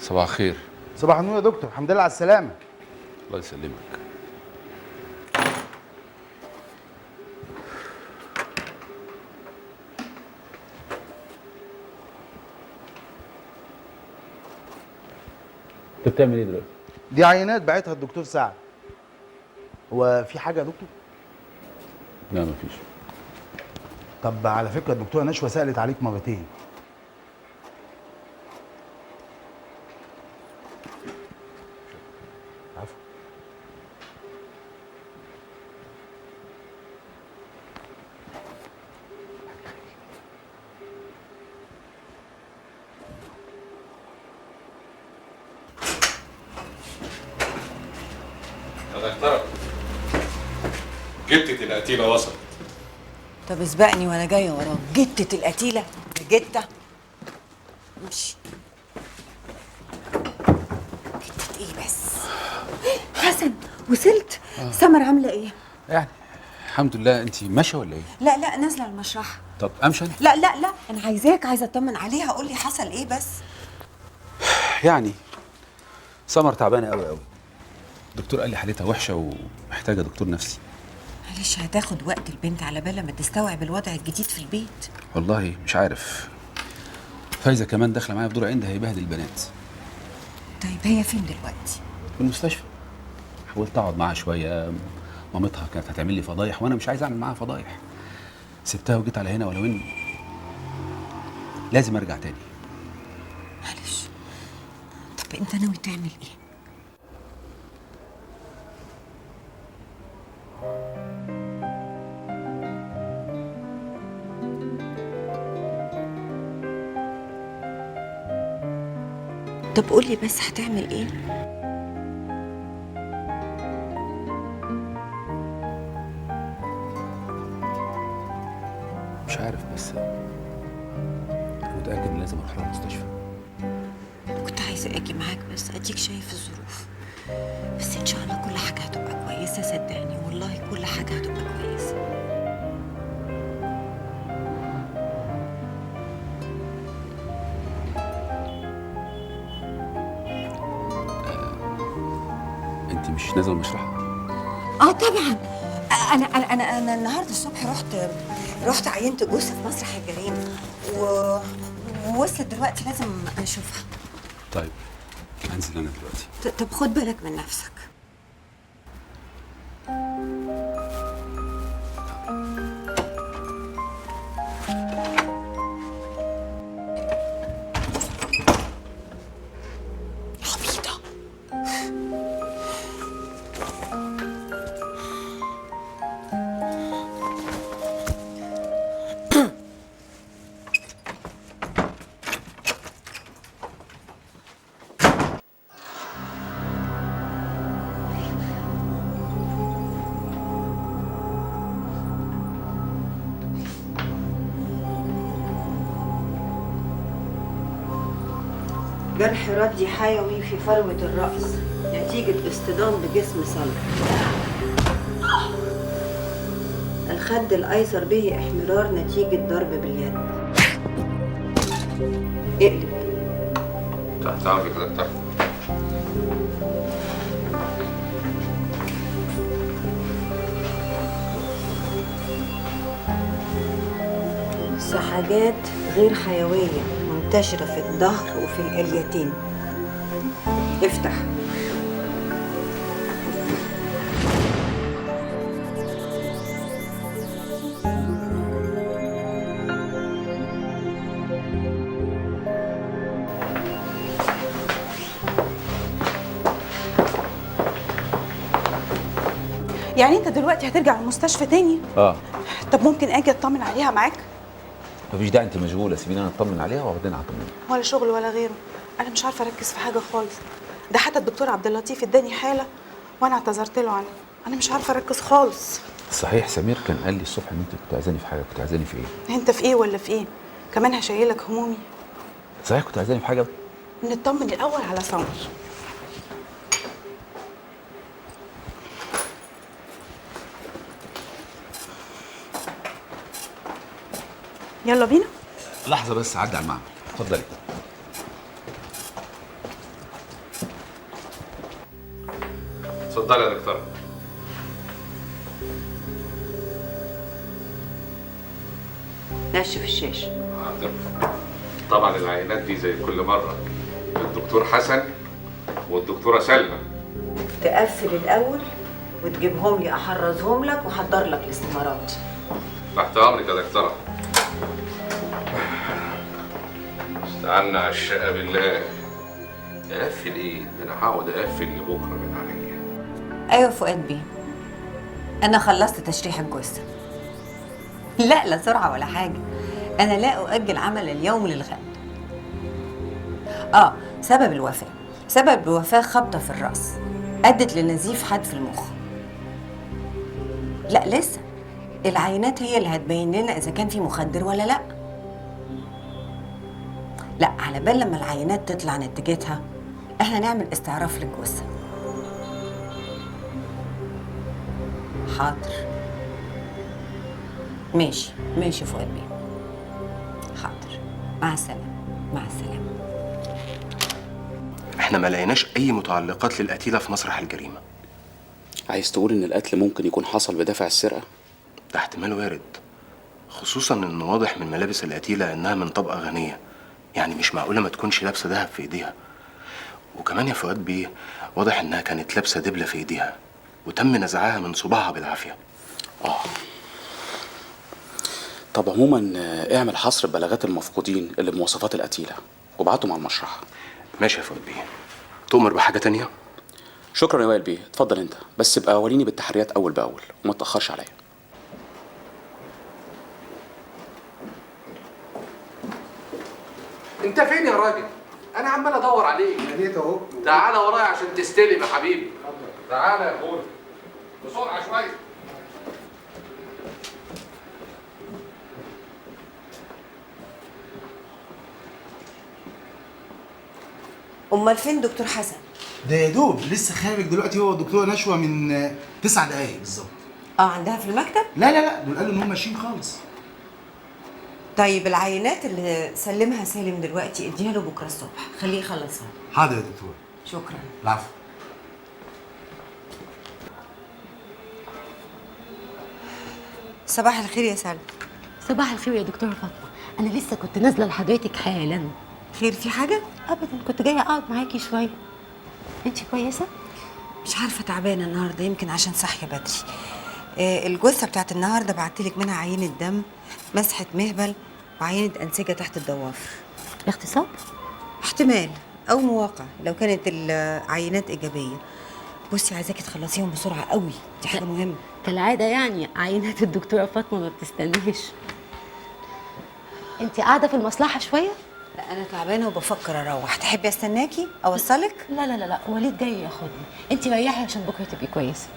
صباح الخير. صباح النور يا دكتور، الحمد لله على السلامة. الله يسلمك. انت بتعمل ايه دلوقتي؟ دي عينات بعتها الدكتور سعد. هو في حاجة يا دكتور؟ لا مفيش. طب على فكرة الدكتورة نشوى سألت عليك مرتين. عفوا. يا دكتورة، جتة القتيلة وصلت. طب اسبقني وانا جايه وراك. جتة القتيلة؟ جتة؟ امشي. جتة ايه بس؟ حسن وصلت؟ سمر عاملة ايه؟ يعني الحمد لله. انت ماشيه ولا ايه؟ لا لا، نازلة المشرحة. طب امشي انا؟ لا لا لا، انا عايزة اطمن عليها. قول لي حصل ايه بس؟ يعني سمر تعبانه قوي قوي. الدكتور قال لي حالتها وحشه ومحتاجه دكتور نفسي. معلش، هتاخد وقت البنت على بال ما تستوعب الوضع الجديد في البيت. والله مش عارف. فايزه كمان داخله معايا في دور عند هيبهدل البنات. طيب هي فين دلوقتي؟ في المستشفى. حاولت اقعد معاها شويه. مامتها كانت هتعمل لي فضايح وانا مش عايز اعمل معاها فضايح. سبتها وجيت على هنا، ولو ان لازم ارجع تاني. معلش. طب انت ناوي تعمل ايه؟ طب قولي بس هتعمل ايه؟ مش عارف، بس متاكد ان لازم اروح لها المستشفى. كنت عايزة اجي معاك بس اديك شايف الظروف. بس ان شاء الله كل حاجة هتبقى كويسة، صدقني والله كل حاجة هتبقى كويسة. انت مش نازله المشرحه؟ اه طبعا. انا النهارده الصبح رحت عينت جثة في مسرح الجريمة ووصلت دلوقتي، لازم اشوفها. طيب هنزل انا دلوقتي. طب خد بالك من نفسك. عبيطة. جرح ردي حيوي في فروة الرأس نتيجة اصطدام بجسم صلب. الخد الأيسر به احمرار نتيجة ضرب باليد. اقلب. تحت أمرك يا دكتورة. سحاجات غير حيوية منتشرة في الظهر وفي الإليتين. افتح. يعني انت دلوقتي هترجع المستشفى تاني؟ طب ممكن اجي اطمن عليها معاك؟ مفيش داعي، انت مشغوله، سيبيني انا اطمن عليها وبعدين هطمن. ولا شغل ولا غيره، انا مش عارفه اركز في حاجه خالص. ده حتى الدكتور عبد اللطيف اداني حاله وانا اعتذرت له عنها. انا مش عارفه اركز خالص. صحيح سمير كان قال لي الصبح ان انت كنت عايزاني في حاجه، كنت عايزاني في ايه؟ انت في ايه ولا في ايه؟ كمان هشيلك همومي. صحيح كنت عايزاني في حاجه. نطمن الاول على سمر. يلا بينا. لحظه بس، عدي على المعمل. اتفضلي. اتفضلي يا دكتوره. نشف الشاشه. حاضر. طبعا العينات دي زي كل مره الدكتور حسن والدكتوره سلمى. تقفل الاول وتجيبهم لي احرزهم لك واحضر لك الاستمارات. تحت امرك يا دكتوره. استعنا على الشقه بالله. اقفل ايه؟ ده انا هقعد اقفل لبكره من عليا. ايوه فؤاد بيه، انا خلصت تشريح الجثه. لا سرعه ولا حاجه، انا لا اؤجل عمل اليوم للغد. سبب الوفاه خبطه في الراس ادت لنزيف حاد في المخ. لا لسه، العينات هي اللي هتبين لنا اذا كان في مخدر ولا لا. لا على بال لما العينات تطلع نتيجتها احنا نعمل استعراف للجثه. حاضر. ماشي فؤاد بيه. حاضر. مع السلامه. احنا ما لقيناش اي متعلقات للقتيله في مسرح الجريمه. عايز تقول ان القتل ممكن يكون حصل بدافع السرقه؟ ده احتمال وارد، خصوصا ان واضح من ملابس القتيله انها من طبقه غنيه، يعني مش معقوله ما تكونش لابسه دهب في ايديها. وكمان يا فؤاد بيه واضح انها كانت لابسه دبله في ايديها وتم نزعها من صباعها بالعافيه. طب عموما اعمل حصر بلاغات المفقودين اللي بمواصفات القتيله وابعتهم على المشرحه. ماشي يا فؤاد بيه. تؤمر بحاجه تانية؟ شكرا يا وائل بيه، اتفضل انت، بس ابقى وريني بالتحريات اول باول وما تاخرش عليا. انت فين يا راجل؟ انا عمال ادور عليك. انا جيت اهو. تعالى ورايا عشان تستلم يا حبيبي. تعالى يا اخويا بسرعه شويه. امال فين دكتور حسن؟ ده يا دوب لسه خارج دلوقتي هو والدكتوره نشوى من 9 دقايق بالظبط. عندها في المكتب؟ لا دول قالوا ان هم ماشيين خالص. طيب العينات اللي سلمها سالم دلوقتي اديها له بكره الصبح، خليه يخلصها. حاضر يا دكتور. شكرا. العفو. صباح الخير يا سلمى. صباح الخير يا دكتورة فاطمة، أنا لسه كنت نازلة لحضرتك حالا. خير في حاجه؟ أبدا، كنت جاية أقعد معاكي شوية. أنت كويسة؟ مش عارفه، تعبانه النهارده، يمكن عشان صاحيه بدري. الجثه بتاعت النهارده بعتلك منها عينه دم، مسحه مهبل، وعينه انسجه تحت الضوافر. اغتصاب؟ احتمال او مواقع لو كانت العينات ايجابيه. بصي عايزاكي تخلصيهم بسرعه قوي، دي حاجه مهمه. كالعادة يعني عينات الدكتورة فاطمة ما بتستنيش. أنت قاعدة في المصلحة شوية؟ لا انا تعبانه وبفكر اروح، تحبي استناكي اوصلك؟ لا وليد جاي ياخدني، أنت ريحي عشان بكرة تبقي كويسة.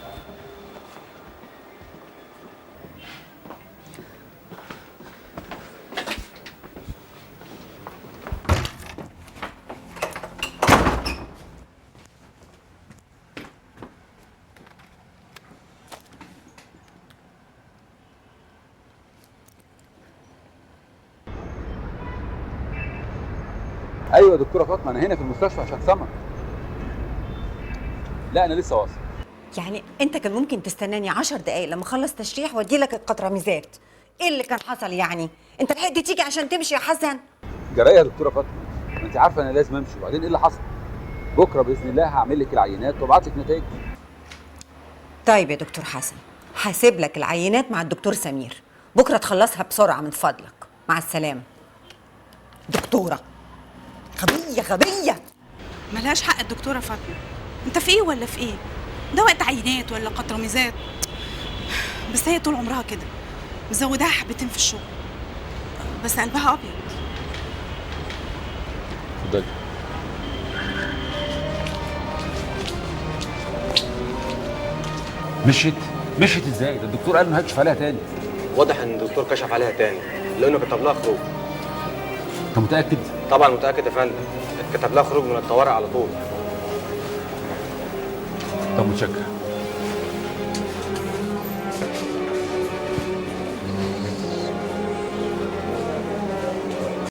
ايوه يا دكتوره فاطمه، انا هنا في المستشفى عشان سمر. لا انا لسه واصل. يعني انت كان ممكن تستناني 10 دقايق لما اخلص تشريح وادي لك القطرميزات. ايه اللي كان حصل يعني؟ انت لحقت تيجي عشان تمشي يا حسن؟ جرايه يا دكتوره فاطمه، ما انت عارفه انا لازم امشي، وبعدين ايه اللي حصل؟ بكره باذن الله هعمل لك العينات وابعت لك نتائج. طيب يا دكتور حسن، هسيب لك العينات مع الدكتور سمير، بكره تخلصها بسرعه من فضلك. مع السلامه. دكتوره غبيه. ملهاش حق الدكتوره فاطمه. انت في ايه ولا في ايه؟ ده وقت عينات ولا قطرميزات؟ بس هي طول عمرها كده، مزوداها حبتين في الشغل، بس قلبها ابيض. اتفضلي. مشيت ازاي؟ ده الدكتور قال انه هيكشف عليها تاني. واضح ان الدكتور كشف عليها تاني لانه كتب لها خروج. انت متاكد؟ طبعا متاكد يا فندم، كتب لها خروج من الطوارئ على طول. طب متشكر.